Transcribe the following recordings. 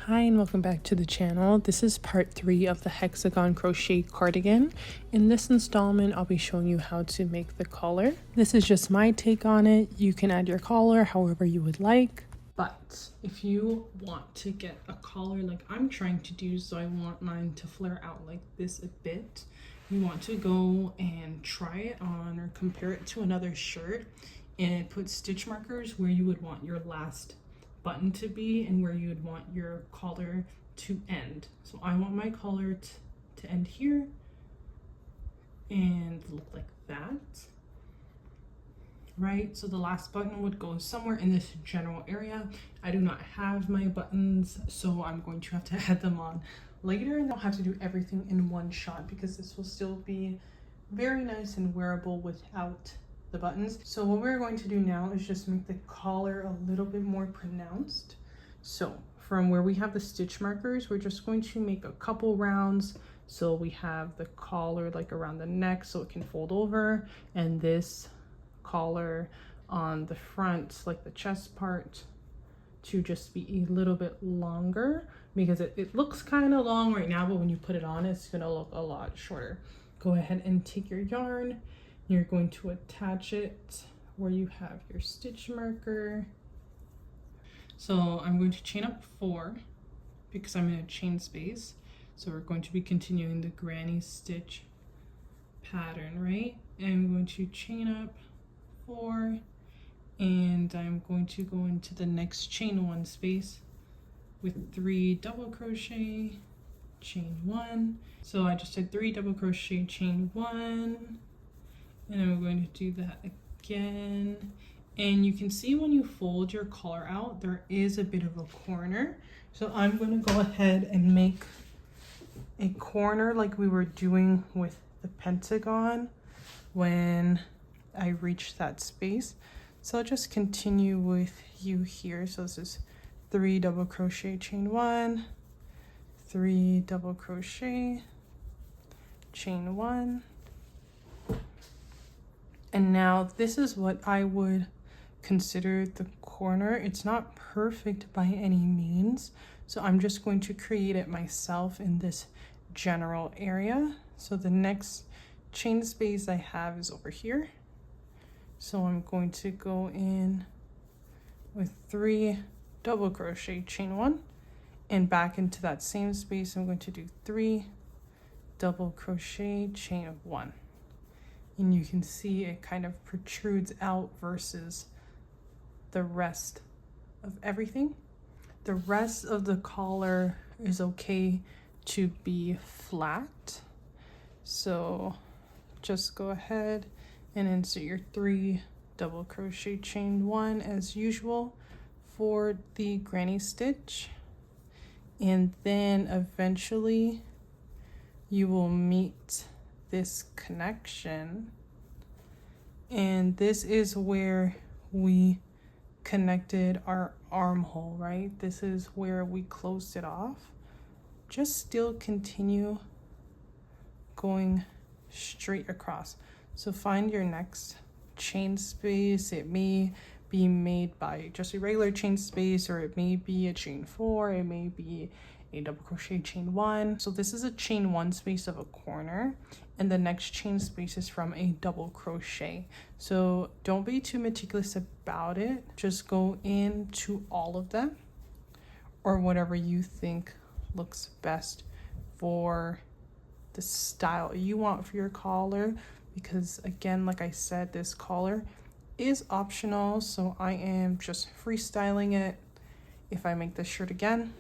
Hi and welcome back to the channel. This is part 3 of the Hexagon Crochet cardigan. In this installment, I'll be showing you how to make the collar. This is just my take on it. You can add your collar however you would like. But if you want to get a collar like I'm trying to do, so I want mine to flare out like this a bit, you want to go and try it on or compare it to another shirt and put stitch markers where you would want your last button to be and where you would want your collar to end. So I want my collar to end here and look like that, right? So the last button would go somewhere in this general area. I do not have my buttons, so I'm going to have to add them on later, and I'll have to do everything in one shot because this will still be very nice and wearable without the buttons. So what we're going to do now is just make the collar a little bit more pronounced. So from where we have the stitch markers, we're just going to make a couple rounds. So we have the collar like around the neck so it can fold over, and this collar on the front, like the chest part, to just be a little bit longer because it looks kind of long right now, but when you put it on, it's gonna look a lot shorter. Go ahead and take your yarn. You're going to attach it where you have your stitch marker. So I'm going to chain up 4 because I'm in a chain space. So we're going to be continuing the granny stitch pattern, right? And I'm going to chain up 4 and I'm going to go into the next chain 1 space with 3 double crochet, chain 1. So I just did 3 double crochet, chain 1. And I'm going to do that again. And you can see when you fold your collar out, there is a bit of a corner. So I'm going to go ahead and make a corner like we were doing with the pentagon when I reached that space. So I'll just continue with you here. So this is 3 double crochet, chain 1, 3 double crochet, chain 1. And now this is what I would consider the corner. It's not perfect by any means, so I'm just going to create it myself in this general area. So the next chain space I have is over here. So I'm going to go in with 3 double crochet, chain 1, and back into that same space I'm going to do 3 double crochet, chain of 1. And you can see it kind of protrudes out versus the rest of everything. The rest of the collar is okay to be flat. So just go ahead and insert your 3 double crochet, chain 1 as usual for the granny stitch. And then eventually you will meet this connection, and this is where we connected our armhole, right? This is where we closed it off. Just still continue going straight across. So find your next chain space. It may be made by just a regular chain space, or it may be a chain 4, it may be a double crochet, chain 1. So this is a chain 1 space of a corner, and the next chain space is from a double crochet. So don't be too meticulous about it. Just go into all of them, or whatever you think looks best for the style you want for your collar, because again, like I said, this collar is optional, so I am just freestyling it. If I make this shirt again,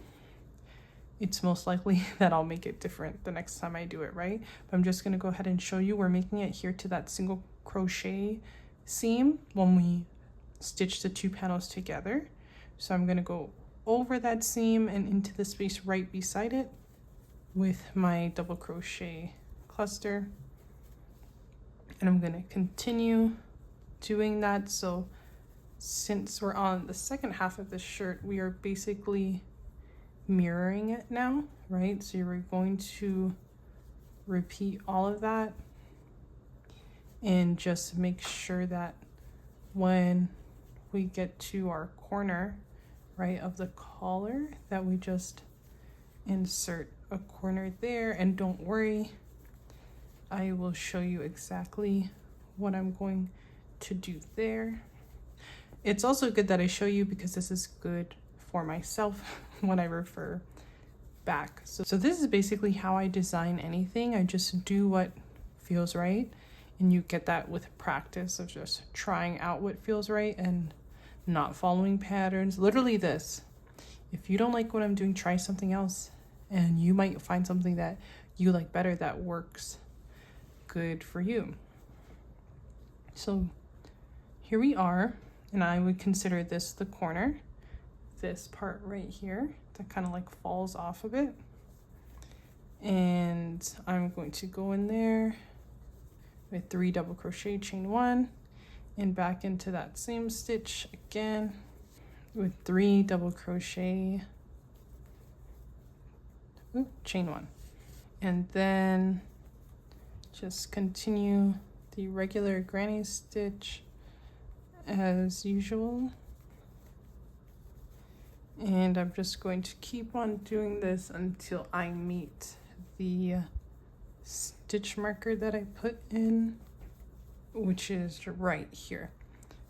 it's most likely that I'll make it different the next time I do it, right? But I'm just gonna go ahead and show you. We're making it here to that single crochet seam when we stitch the 2 panels together. So I'm gonna go over that seam and into the space right beside it with my double crochet cluster. And I'm gonna continue doing that. So since we're on the second half of this shirt, we are basically mirroring it now, right? So you're going to repeat all of that and just make sure that when we get to our corner, right, of the collar, that we just insert a corner there, and don't worry, I will show you exactly what I'm going to do there. It's also good that I show you because this is good for myself when I refer back. So this is basically how I design anything. I just do what feels right, and you get that with practice of just trying out what feels right and not following patterns. Literally this. If you don't like what I'm doing, try something else, and you might find something that you like better that works good for you. So here we are, and I would consider this the corner, this part right here that kind of like falls off a bit. And I'm going to go in there with 3 double crochet, chain 1, and back into that same stitch again with 3 double crochet, chain 1, and then just continue the regular granny stitch as usual. And I'm just going to keep on doing this until I meet the stitch marker that I put in, which is right here.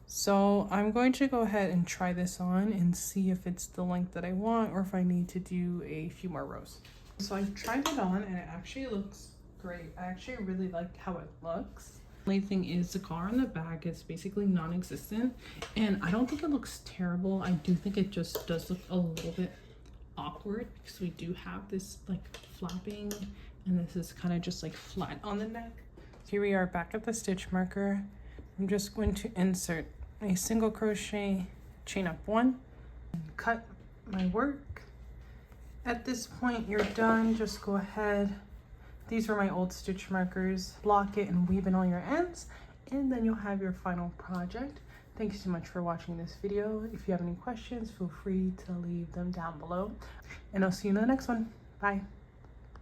So I'm going to go ahead and try this on and see if it's the length that I want or if I need to do a few more rows. So I've tried it on and it actually looks great. I actually really like how it looks. The only thing is the collar on the back is basically non-existent, and I don't think it looks terrible. I do think it just does look a little bit awkward because we do have this like flapping, and this is kind of just like flat on the neck. Here we are back at the stitch marker. I'm just going to insert a single crochet, chain up 1, and cut my work. At this point you're done. Just go ahead, these were my old stitch markers, block it and weave in all your ends, and then you'll have your final project. Thank you so much for watching this video. If you have any questions, feel free to leave them down below, and I'll see you in the next one. Bye.